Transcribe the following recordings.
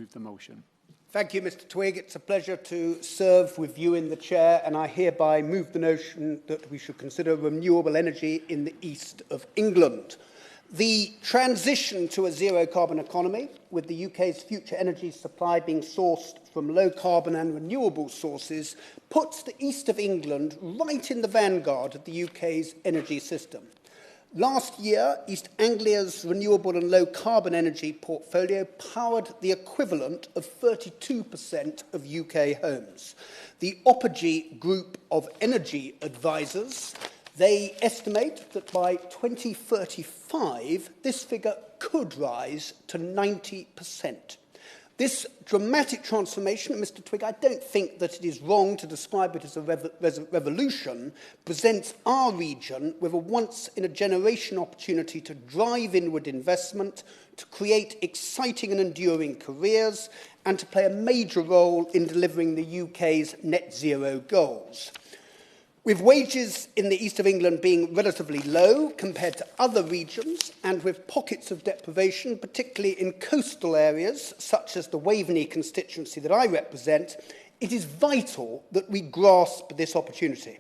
move the motion. Thank you, Mr. Twigg. It's a pleasure to serve with you in the chair, and I hereby move the notion that we should consider renewable energy in the east of England. The transition to a zero-carbon economy, with the UK's future energy supply being sourced from low-carbon and renewable sources, puts the east of England right in the vanguard of the UK's energy system. Last year, East Anglia's renewable and low-carbon energy portfolio powered the equivalent of 32% of UK homes. The Opogee Group of Energy Advisors, they estimate that by 2035, this figure could rise to 90%. This dramatic transformation, Mr. Twigg, I don't think that it is wrong to describe it as a revolution, presents our region with a once-in-a-generation opportunity to drive inward investment, to create exciting and enduring careers, and to play a major role in delivering the UK's net zero goals. With wages in the east of England being relatively low compared to other regions, and with pockets of deprivation, particularly in coastal areas, such as the Waveney constituency that I represent, it is vital that we grasp this opportunity.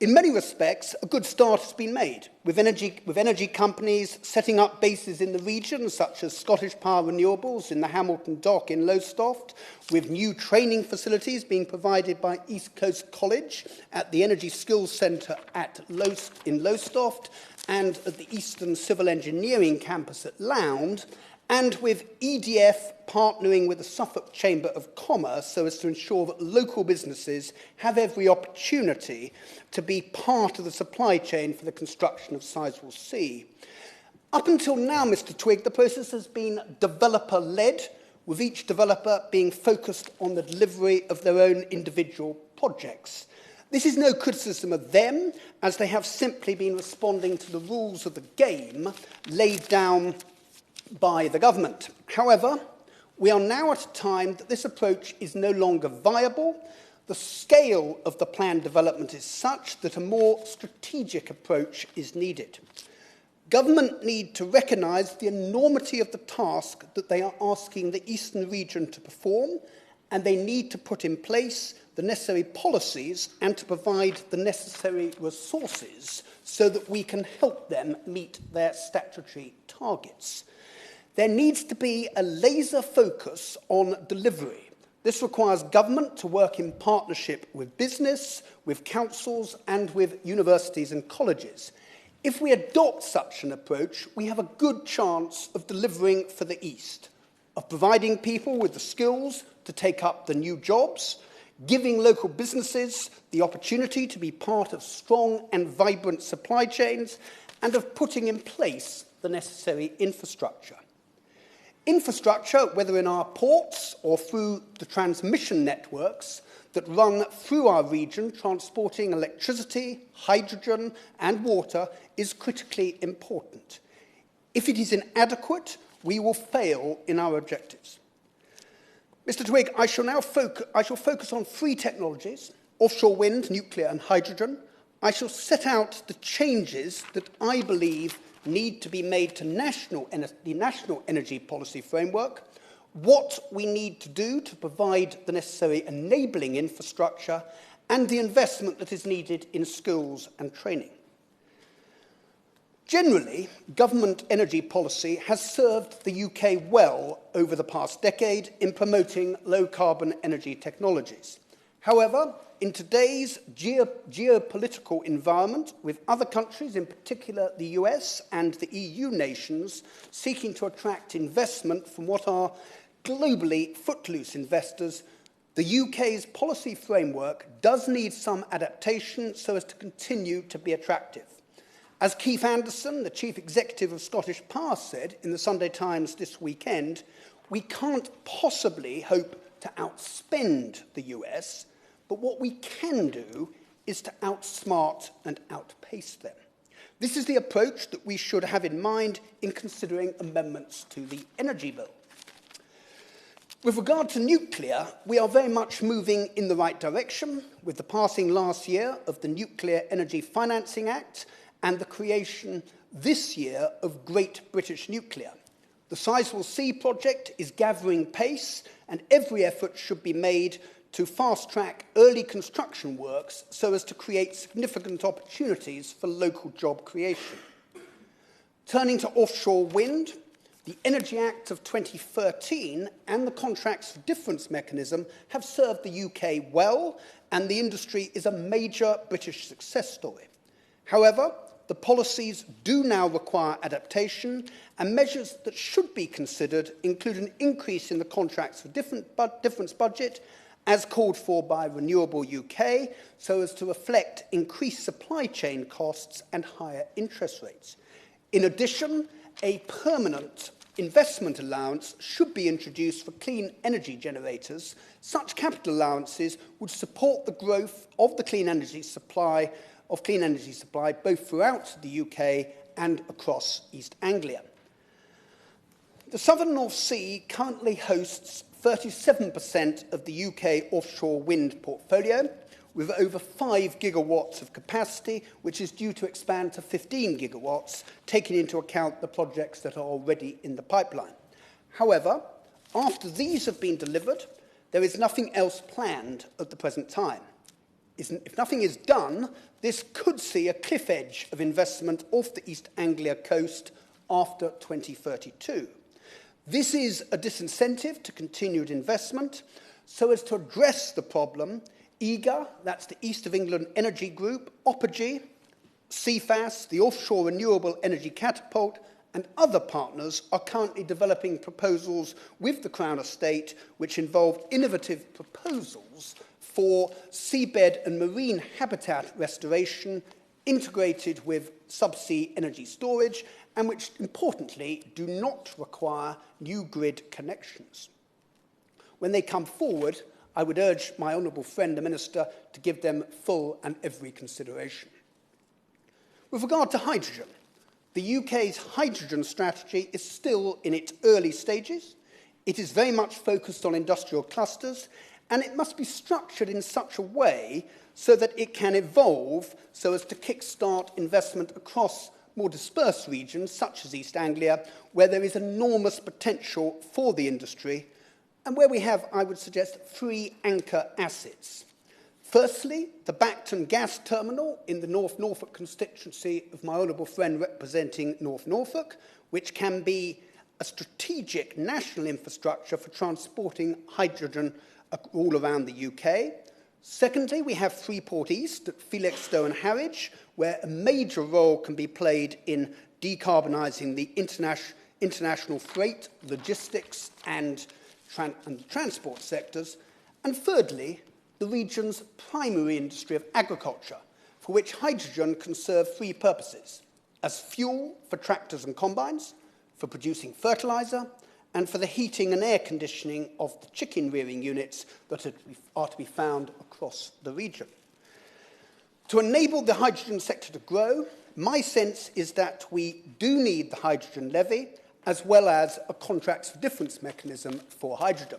In many respects, a good start has been made, with energy companies setting up bases in the region, such as Scottish Power Renewables in the Hamilton Dock in Lowestoft, with new training facilities being provided by East Coast College at the Energy Skills Centre in Lowestoft, and at the Eastern Civil Engineering Campus at Lound, and with EDF partnering with the Suffolk Chamber of Commerce so as to ensure that local businesses have every opportunity to be part of the supply chain for the construction of Sizewell C. Up until now, Mr. Twigg, the process has been developer-led, with each developer being focused on the delivery of their own individual projects. This is no criticism of them, as they have simply been responding to the rules of the game laid down by the government. However, we are now at a time that this approach is no longer viable. The scale of the planned development is such that a more strategic approach is needed. Government need to recognise the enormity of the task that they are asking the eastern region to perform, and they need to put in place the necessary policies and to provide the necessary resources so that we can help them meet their statutory targets. There needs to be a laser focus on delivery. This requires government to work in partnership with business, with councils, and with universities and colleges. If we adopt such an approach, we have a good chance of delivering for the East, of providing people with the skills to take up the new jobs, giving local businesses the opportunity to be part of strong and vibrant supply chains, and of putting in place the necessary infrastructure. Infrastructure, whether in our ports or through the transmission networks that run through our region, transporting electricity, hydrogen, and water, is critically important. If it is inadequate, we will fail in our objectives. Mr. Twigg, I shall focus on three technologies: offshore wind, nuclear, and hydrogen. I shall set out the changes that I believe need to be made to the national energy policy framework, what we need to do to provide the necessary enabling infrastructure, and the investment that is needed in skills and training. Generally, government energy policy has served the UK well over the past decade in promoting low-carbon energy technologies. However, in today's geopolitical environment, with other countries, in particular the US and the EU nations, seeking to attract investment from what are globally footloose investors, the UK's policy framework does need some adaptation so as to continue to be attractive. As Keith Anderson, the chief executive of Scottish Power, said in the Sunday Times this weekend, we can't possibly hope to outspend the US, but what we can do is to outsmart and outpace them. This is the approach that we should have in mind in considering amendments to the Energy Bill. With regard to nuclear, we are very much moving in the right direction, with the passing last year of the Nuclear Energy Financing Act and the creation this year of Great British Nuclear. The Sizewell C project is gathering pace, and every effort should be made to fast-track early construction works so as to create significant opportunities for local job creation. Turning to offshore wind, the Energy Act of 2013 and the Contracts for Difference mechanism have served the UK well, and the industry is a major British success story. However, the policies do now require adaptation, and measures that should be considered include an increase in the Contracts for Difference budget, as called for by Renewable UK, so as to reflect increased supply chain costs and higher interest rates. In addition, a permanent investment allowance should be introduced for clean energy generators. Such capital allowances would support the growth of the clean energy supply both throughout the UK and across East Anglia. The Southern North Sea currently hosts 37% of the UK offshore wind portfolio, with over 5 gigawatts of capacity, which is due to expand to 15 gigawatts, taking into account the projects that are already in the pipeline. However, after these have been delivered, there is nothing else planned at the present time. If nothing is done, this could see a cliff edge of investment off the East Anglia coast after 2032. This is a disincentive to continued investment. So as to address the problem, EGA, that's the East of England Energy Group, Oppergy, CFAS, the Offshore Renewable Energy Catapult, and other partners are currently developing proposals with the Crown Estate which involve innovative proposals for seabed and marine habitat restoration integrated with subsea energy storage, and which, importantly, do not require new grid connections. When they come forward, I would urge my honourable friend, the Minister, to give them full and every consideration. With regard to hydrogen, the UK's hydrogen strategy is still in its early stages. It is very much focused on industrial clusters, and it must be structured in such a way so that it can evolve so as to kickstart investment across more dispersed regions, such as East Anglia, where there is enormous potential for the industry, and where we have, I would suggest, 3 anchor assets. Firstly, the Bacton Gas Terminal in the North Norfolk constituency of my honourable friend representing North Norfolk, which can be a strategic national infrastructure for transporting hydrogen all around the UK. Secondly, we have Freeport East at Felixstowe and Harwich, where a major role can be played in decarbonising the international freight, logistics and transport sectors. And thirdly, the region's primary industry of agriculture, for which hydrogen can serve 3 purposes: as fuel for tractors and combines, for producing fertiliser, and for the heating and air conditioning of the chicken rearing units that are to be found across the region. To enable the hydrogen sector to grow, my sense is that we do need the hydrogen levy as well as a contracts for difference mechanism for hydrogen.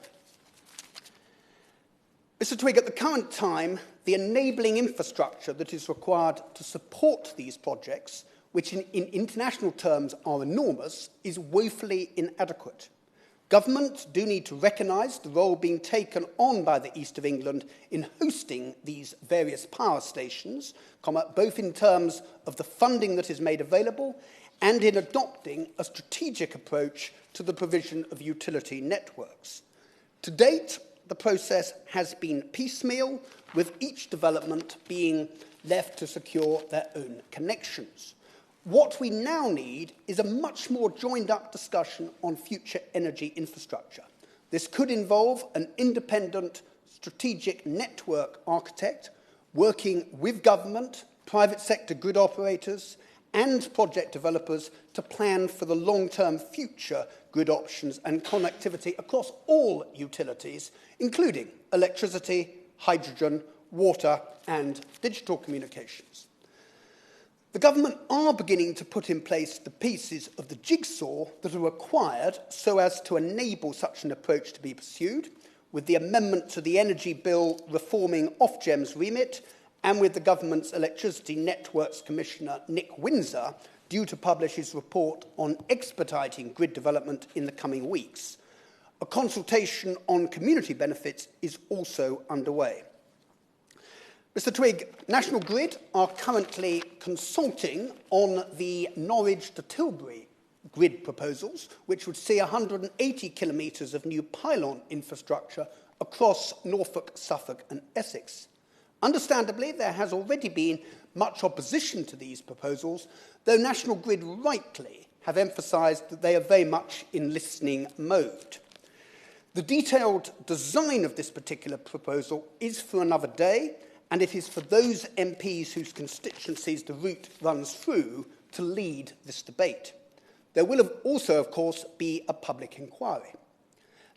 Mr. Twigg, at the current time, the enabling infrastructure that is required to support these projects, which in international terms are enormous, is woefully inadequate. Governments do need to recognise the role being taken on by the East of England in hosting these various power stations, both in terms of the funding that is made available and in adopting a strategic approach to the provision of utility networks. To date, the process has been piecemeal, with each development being left to secure their own connections. What we now need is a much more joined-up discussion on future energy infrastructure. This could involve an independent strategic network architect working with government, private sector grid operators, and project developers to plan for the long-term future grid options and connectivity across all utilities, including electricity, hydrogen, water, and digital communications. The government are beginning to put in place the pieces of the jigsaw that are required so as to enable such an approach to be pursued, with the amendment to the Energy Bill reforming Ofgem's remit, and with the government's Electricity Networks Commissioner Nick Windsor due to publish his report on expediting grid development in the coming weeks. A consultation on community benefits is also underway. Mr. Twigg, National Grid are currently consulting on the Norwich to Tilbury grid proposals, which would see 180 kilometres of new pylon infrastructure across Norfolk, Suffolk and Essex. Understandably, there has already been much opposition to these proposals, though National Grid rightly have emphasised that they are very much in listening mode. The detailed design of this particular proposal is for another day, and it is for those MPs whose constituencies the route runs through to lead this debate. There will also, of course, be a public inquiry.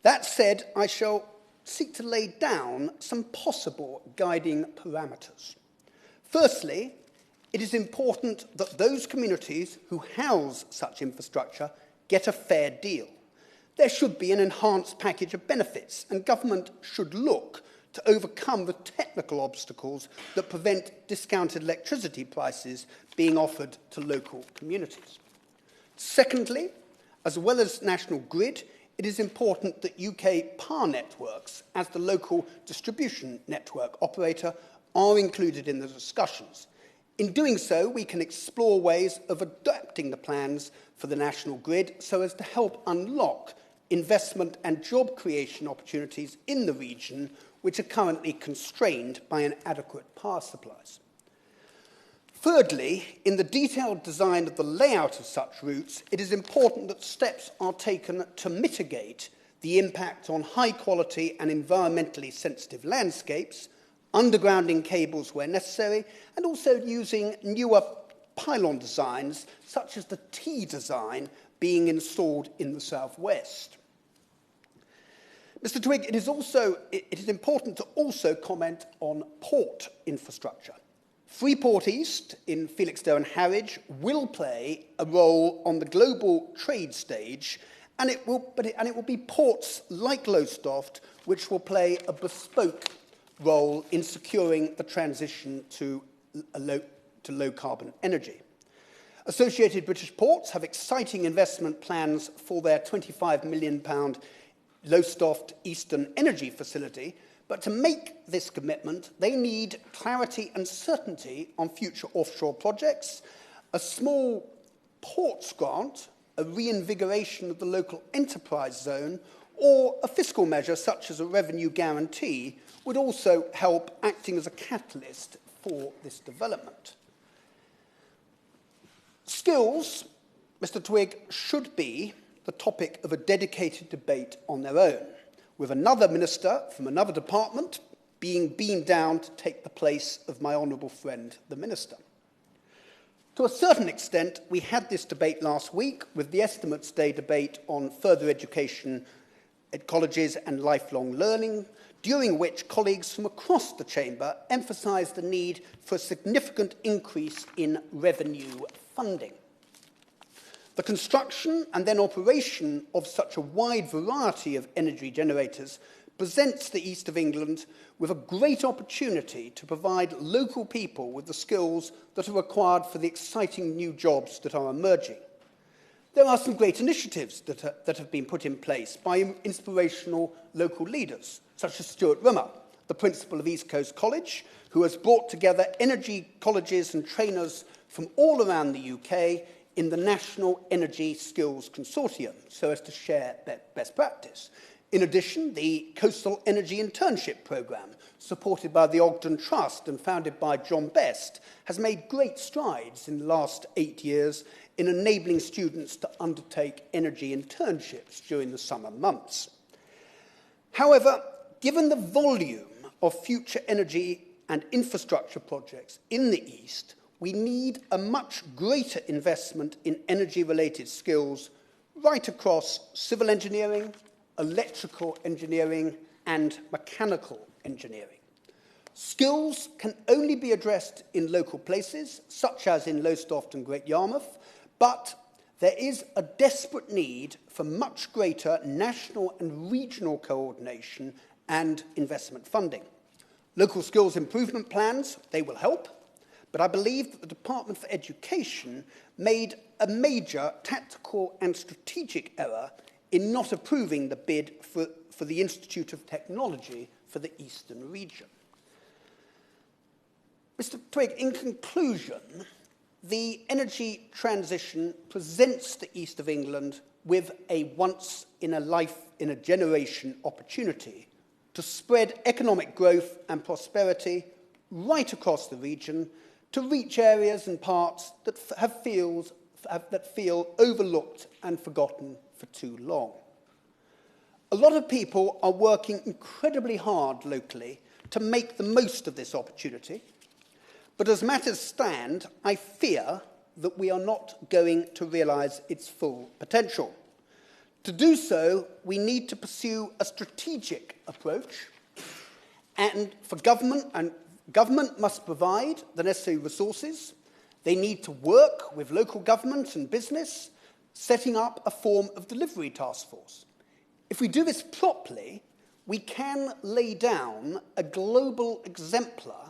That said, I shall seek to lay down some possible guiding parameters. Firstly, it is important that those communities who house such infrastructure get a fair deal. There should be an enhanced package of benefits, and government should look to overcome the technical obstacles that prevent discounted electricity prices being offered to local communities. Secondly, as well as National Grid, it is important that UK power networks, as the local distribution network operator, are included in the discussions. In doing so, we can explore ways of adapting the plans for the National Grid so as to help unlock investment and job creation opportunities in the region, which are currently constrained by inadequate power supplies. Thirdly, in the detailed design of the layout of such routes, it is important that steps are taken to mitigate the impact on high-quality and environmentally sensitive landscapes, undergrounding cables where necessary, and also using newer pylon designs, such as the T design being installed in the southwest. Mr. Twigg, it is important to also comment on port infrastructure. Freeport East in Felixstowe and Harwich will play a role on the global trade stage, and it will be ports like Lowestoft which will play a bespoke role in securing the transition to low-carbon energy. Associated British Ports have exciting investment plans for their £25 million Lowestoft Eastern Energy Facility, but to make this commitment, they need clarity and certainty on future offshore projects, a small ports grant, a reinvigoration of the local enterprise zone, or a fiscal measure such as a revenue guarantee would also help, acting as a catalyst for this development. Skills, Mr. Twigg, should be the topic of a dedicated debate on their own, with another minister from another department being beamed down to take the place of my honourable friend, the minister. To a certain extent, we had this debate last week with the Estimates Day debate on further education at colleges and lifelong learning, during which colleagues from across the chamber emphasised the need for a significant increase in revenue funding. The construction and then operation of such a wide variety of energy generators presents the East of England with a great opportunity to provide local people with the skills that are required for the exciting new jobs that are emerging. There are some great initiatives that have been put in place by inspirational local leaders, such as Stuart Rimmer, the principal of East Coast College, who has brought together energy colleges and trainers from all around the UK in the National Energy Skills Consortium, so as to share best practice. In addition, the Coastal Energy Internship Programme, supported by the Ogden Trust and founded by John Best, has made great strides in the last 8 years in enabling students to undertake energy internships during the summer months. However, given the volume of future energy and infrastructure projects in the East, we need a much greater investment in energy-related skills right across civil engineering, electrical engineering, and mechanical engineering. Skills can only be addressed in local places, such as in Lowestoft and Great Yarmouth, but there is a desperate need for much greater national and regional coordination and investment funding. Local skills improvement plans, they will help, but I believe that the Department for Education made a major tactical and strategic error in not approving the bid for the Institute of Technology for the Eastern region. Mr. Twigg, in conclusion, the energy transition presents the East of England with a once-in-a-generation opportunity to spread economic growth and prosperity right across the region to reach areas and parts that feel overlooked and forgotten for too long. A lot of people are working incredibly hard locally to make the most of this opportunity, but as matters stand, I fear that we are not going to realise its full potential. To do so, we need to pursue a strategic approach, and government must provide the necessary resources. They need to work with local government and business, setting up a form of delivery task force. If we do this properly, we can lay down a global exemplar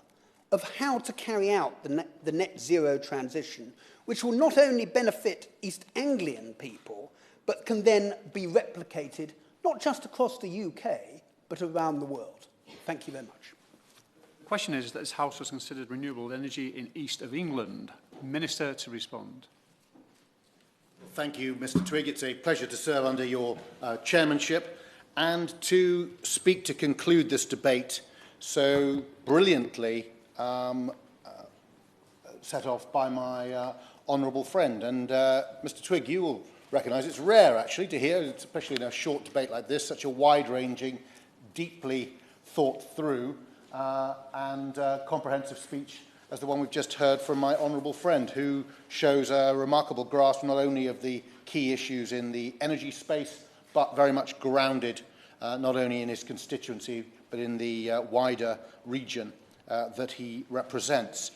of how to carry out the net zero transition, which will not only benefit East Anglian people, but can then be replicated not just across the UK, but around the world. Thank you very much. The question is that this House has considered renewable energy in East of England. Minister to respond. Thank you, Mr. Twigg. It's a pleasure to serve under your chairmanship and to speak to conclude this debate so brilliantly set off by my honourable friend. And Mr. Twigg, you will recognise it's rare, actually, to hear, especially in a short debate like this, such a wide-ranging, deeply thought-through and comprehensive speech as the one we've just heard from my honourable friend, who shows a remarkable grasp not only of the key issues in the energy space, but very much grounded not only in his constituency, but in the wider region that he represents.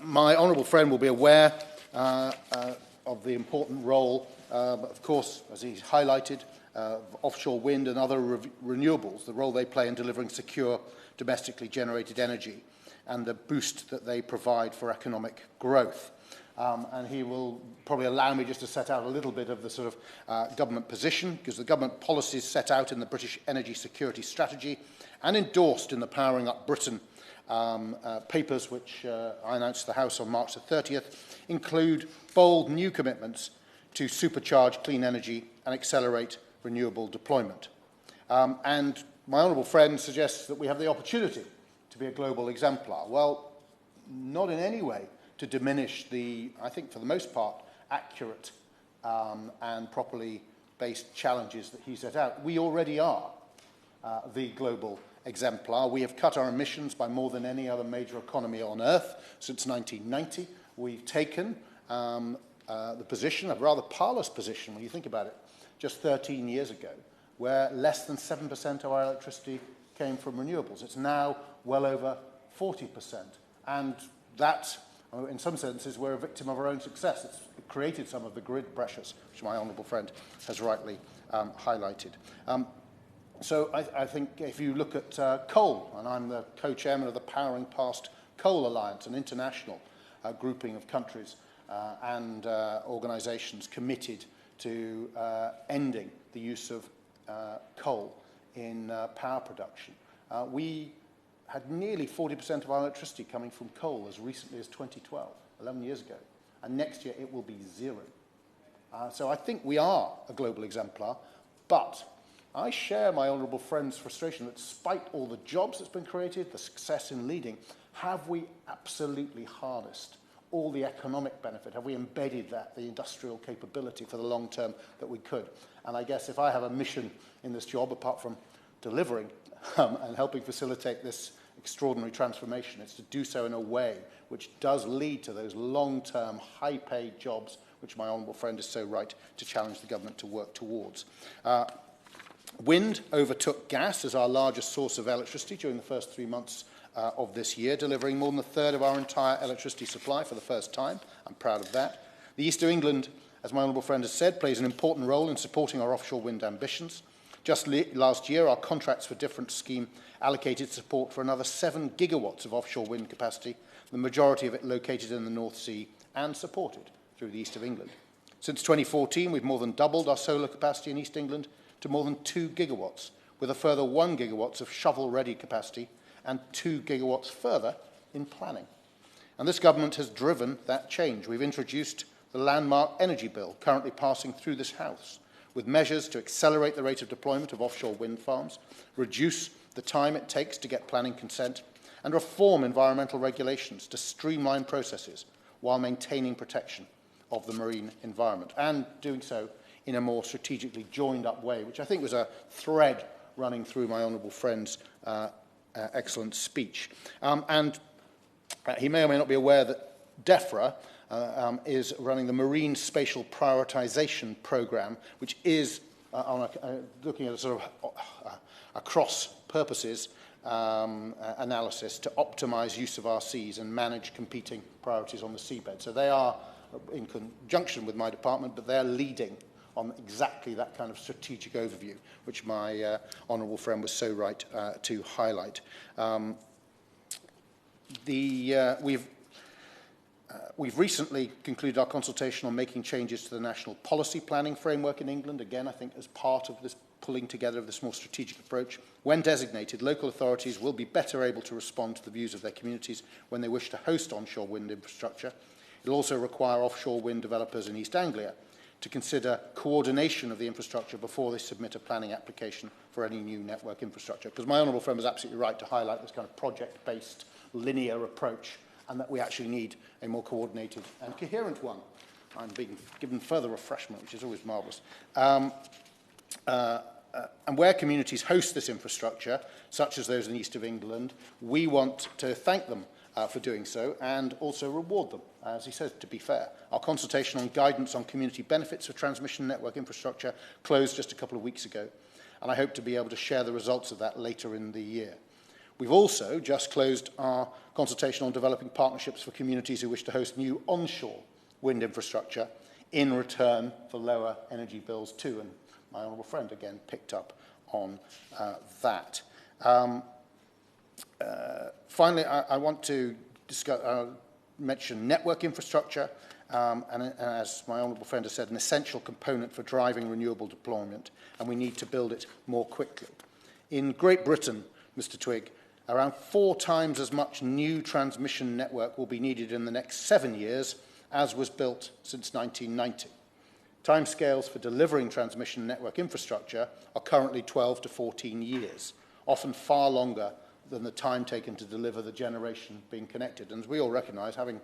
My honourable friend will be aware of the important role, of course, as he's highlighted, of offshore wind and other renewables, the role they play in delivering secure, domestically generated energy and the boost that they provide for economic growth. And he will probably allow me just to set out a little bit of the sort of government position, because the government policies set out in the British Energy Security Strategy and endorsed in the Powering Up Britain papers, which I announced to the House on March the 30th, include bold new commitments to supercharge clean energy and accelerate renewable deployment. And my honourable friend suggests that we have the opportunity to be a global exemplar. Well, not in any way to diminish the, I think for the most part, accurate and properly based challenges that he set out. We already are the global exemplar. We have cut our emissions by more than any other major economy on Earth since 1990. We've taken the position, a rather parlous position when you think about it, just 13 years ago, where less than 7% of our electricity came from renewables. It's now well over 40%. And that, in some senses, we're a victim of our own success. It's created some of the grid pressures, which my honourable friend has rightly highlighted. So I think if you look at coal, and I'm the co-chairman of the Powering Past Coal Alliance, an international grouping of countries and organisations committed to ending the use of coal in power production. We had nearly 40% of our electricity coming from coal as recently as 2012, 11 years ago. And next year it will be zero. So I think we are a global exemplar, but I share my honourable friend's frustration that despite all the jobs that's been created, the success in leading, have we absolutely harnessed all the economic benefit? Have we embedded that, the industrial capability for the long term that we could? And I guess if I have a mission in this job, apart from delivering and helping facilitate this extraordinary transformation, it's to do so in a way which does lead to those long-term, high-paid jobs, which my honourable friend is so right to challenge the government to work towards. Wind overtook gas as our largest source of electricity during the first 3 months of this year, delivering more than a third of our entire electricity supply for the first time. I'm proud of that. The East of England, as my honourable friend has said, plays an important role in supporting our offshore wind ambitions. Just last year, our Contracts for Difference scheme allocated support for another 7 gigawatts of offshore wind capacity, the majority of it located in the North Sea and supported through the east of England. Since 2014, we've more than doubled our solar capacity in East England to more than 2 gigawatts, with a further 1 gigawatts of shovel-ready capacity and 2 gigawatts further in planning. And this government has driven that change. We've introduced the landmark energy bill, currently passing through this House, with measures to accelerate the rate of deployment of offshore wind farms, reduce the time it takes to get planning consent, and reform environmental regulations to streamline processes while maintaining protection of the marine environment, and doing so in a more strategically joined-up way, which I think was a thread running through my honourable friend's excellent speech. He may or may not be aware that DEFRA is running the Marine Spatial Prioritisation Programme, which is looking at a sort of a cross-purposes analysis to optimise use of our seas and manage competing priorities on the seabed. So they are in conjunction with my department, but they're leading on exactly that kind of strategic overview, which my honourable friend was so right to highlight. We've recently concluded our consultation on making changes to the national policy planning framework in England, again, I think, as part of this pulling together of this more strategic approach. When designated, local authorities will be better able to respond to the views of their communities when they wish to host onshore wind infrastructure. It will also require offshore wind developers in East Anglia to consider coordination of the infrastructure before they submit a planning application for any new network infrastructure. Because my honourable friend was absolutely right to highlight this kind of project-based, linear approach, and that we actually need a more coordinated and coherent one. I'm being given further refreshment, which is always marvellous. And where communities host this infrastructure, such as those in the east of England, we want to thank them for doing so and also reward them, as he says, to be fair. Our consultation on guidance on community benefits of transmission network infrastructure closed just a couple of weeks ago, and I hope to be able to share the results of that later in the year. We've also just closed our consultation on developing partnerships for communities who wish to host new onshore wind infrastructure in return for lower energy bills too, and my honourable friend again picked up on that. Finally, I want to mention network infrastructure, and as my honourable friend has said, an essential component for driving renewable deployment, and we need to build it more quickly. In Great Britain, Mr. Twigg, around 4 times as much new transmission network will be needed in the next 7 years as was built since 1990. Timescales for delivering transmission network infrastructure are currently 12 to 14 years, often far longer than the time taken to deliver the generation being connected. And as we all recognise, having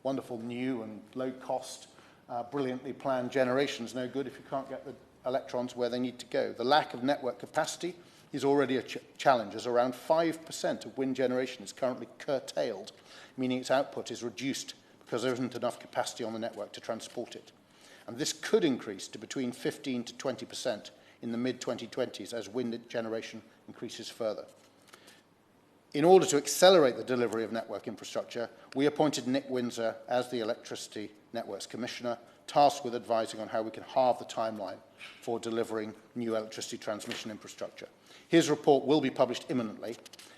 wonderful new and low-cost, brilliantly planned generation is no good if you can't get the electrons where they need to go. The lack of network capacity is already a challenge, as around 5% of wind generation is currently curtailed, meaning its output is reduced because there isn't enough capacity on the network to transport it. And this could increase to between 15 to 20% in the mid-2020s as wind generation increases further. In order to accelerate the delivery of network infrastructure, we appointed Nick Windsor as the Electricity Networks Commissioner, tasked with advising on how we can halve the timeline for delivering new electricity transmission infrastructure. His report will be published imminently,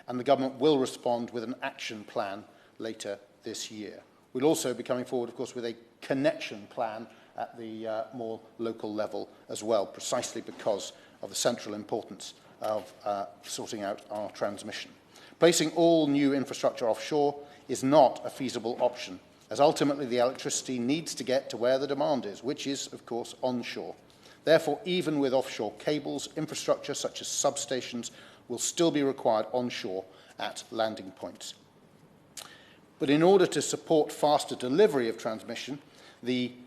and the government will respond with an action plan later this year. We'll also be coming forward, of course, with a connection plan at the more local level as well, precisely because of the central importance of sorting out our transmission. Placing all new infrastructure offshore is not a feasible option, as ultimately the electricity needs to get to where the demand is, which is, of course, onshore. Therefore, even with offshore cables, infrastructure such as substations will still be required onshore at landing points. But in order to support faster delivery of transmission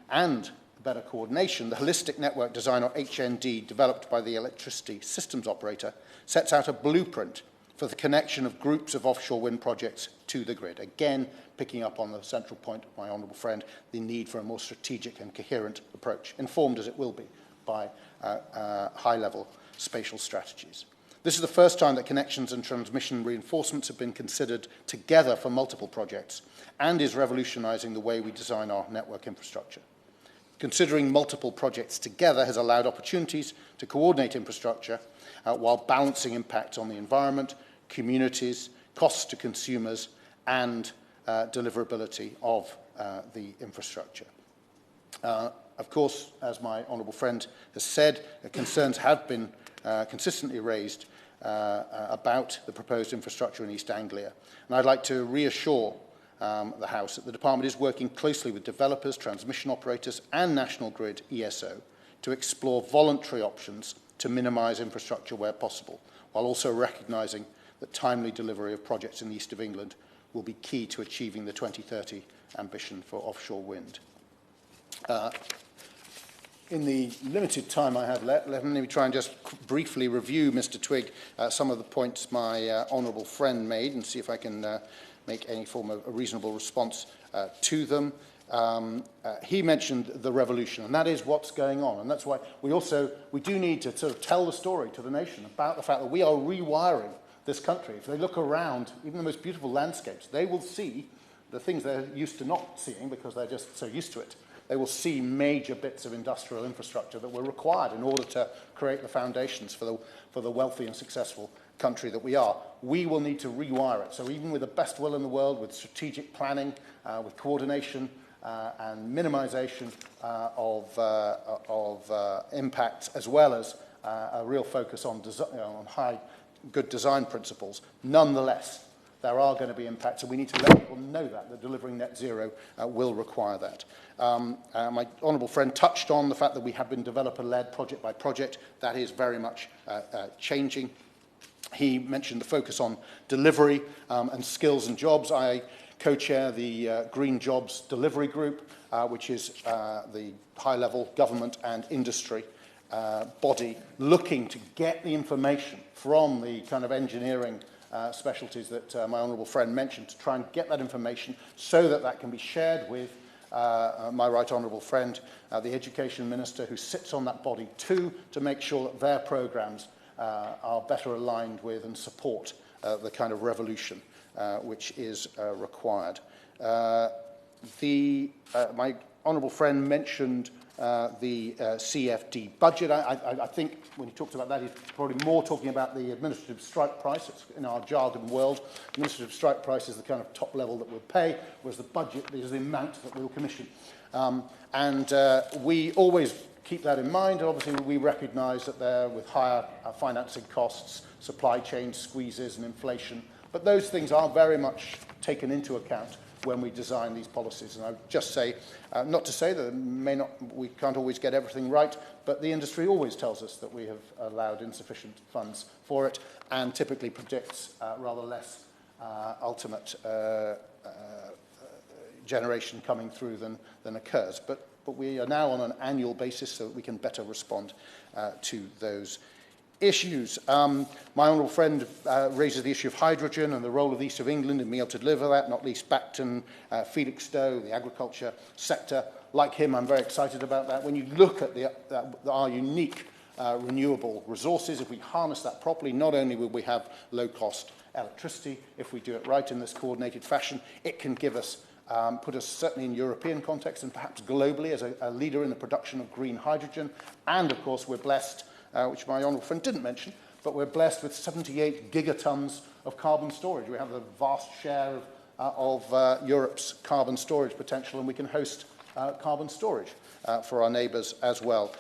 and better coordination, the Holistic Network Design, or HND, developed by the Electricity Systems Operator, sets out a blueprint for the connection of groups of offshore wind projects to the grid. Again, picking up on the central point of my honourable friend, the need for a more strategic and coherent approach, informed as it will be by high-level spatial strategies. This is the first time that connections and transmission reinforcements have been considered together for multiple projects, and is revolutionising the way we design our network infrastructure. Considering multiple projects together has allowed opportunities to coordinate infrastructure while balancing impacts on the environment, communities, costs to consumers, and deliverability of the infrastructure. Of course, as my honourable friend has said, concerns have been consistently raised about the proposed infrastructure in East Anglia. And I'd like to reassure the House that the Department is working closely with developers, transmission operators and National Grid ESO to explore voluntary options to minimise infrastructure where possible, while also recognising that timely delivery of projects in the east of England will be key to achieving the 2030 ambition for offshore wind. In the limited time I have left, let me try and just briefly review, Mr Twigg, some of the points my honourable friend made and see if I can make any form of a reasonable response to them. He mentioned the revolution, and that is what's going on. And that's why we do need to sort of tell the story to the nation about the fact that we are rewiring this country. If they look around, even the most beautiful landscapes, they will see the things they're used to not seeing because they're just so used to it. They will see major bits of industrial infrastructure that were required in order to create the foundations for the wealthy and successful country that we are. We will need to rewire it. So even with the best will in the world, with strategic planning, with coordination and minimisation of impacts, as well as a real focus on good design principles, nonetheless, there are going to be impacts, and we need to let people know that delivering net zero will require that. My honourable friend touched on the fact that we have been developer-led project by project. That is very much changing. He mentioned the focus on delivery and skills and jobs. I co-chair the Green Jobs Delivery Group, which is the high-level government and industry body looking to get the information from the kind of engineering specialties that my honourable friend mentioned, to try and get that information so that that can be shared with my right honourable friend, the Education Minister, who sits on that body too, to make sure that their programmes are better aligned with and support the kind of revolution which is required. My honourable friend mentioned the CFD budget. I think when he talks about that, he's probably more talking about the administrative strike price. It's in our jargon world, administrative strike price is the kind of top level that we'll pay, whereas the budget is the amount that we'll commission. We always keep that in mind. Obviously, we recognise that there, with higher financing costs, supply chain squeezes and inflation, but those things are very much taken into account when we design these policies. And I would just say, not to say that we can't always get everything right, but the industry always tells us that we have allowed insufficient funds for it and typically predicts rather less ultimate generation coming through than occurs. But we are now on an annual basis so that we can better respond to those issues. My honourable friend raises the issue of hydrogen and the role of the East of England in being able to deliver that, not least Bacton, Felixstowe, the agriculture sector. Like him, I'm very excited about that. When you look at our unique renewable resources, if we harness that properly, not only will we have low-cost electricity, if we do it right in this coordinated fashion, it can give us put us certainly in European context and perhaps globally as a leader in the production of green hydrogen. And, of course, we're blessed, which my honourable friend didn't mention, but we're blessed with 78 gigatons of carbon storage. We have a vast share of Europe's carbon storage potential, and we can host carbon storage for our neighbours as well.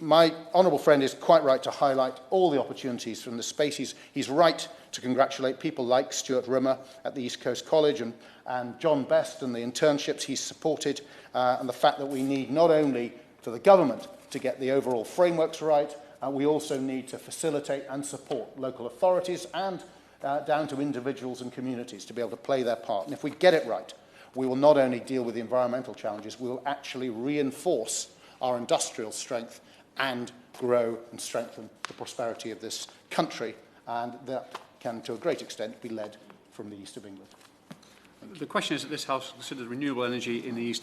My honourable friend is quite right to highlight all the opportunities from the space. He's right to congratulate people like Stuart Rimmer at the East Coast College and John Best and the internships he's supported, and the fact that we need not only for the government to get the overall frameworks right, we also need to facilitate and support local authorities and down to individuals and communities to be able to play their part. And if we get it right, we will not only deal with the environmental challenges, we will actually reinforce our industrial strength and grow and strengthen the prosperity of this country, and that can, to a great extent, be led from the east of England. The question is that this House considers renewable energy in the east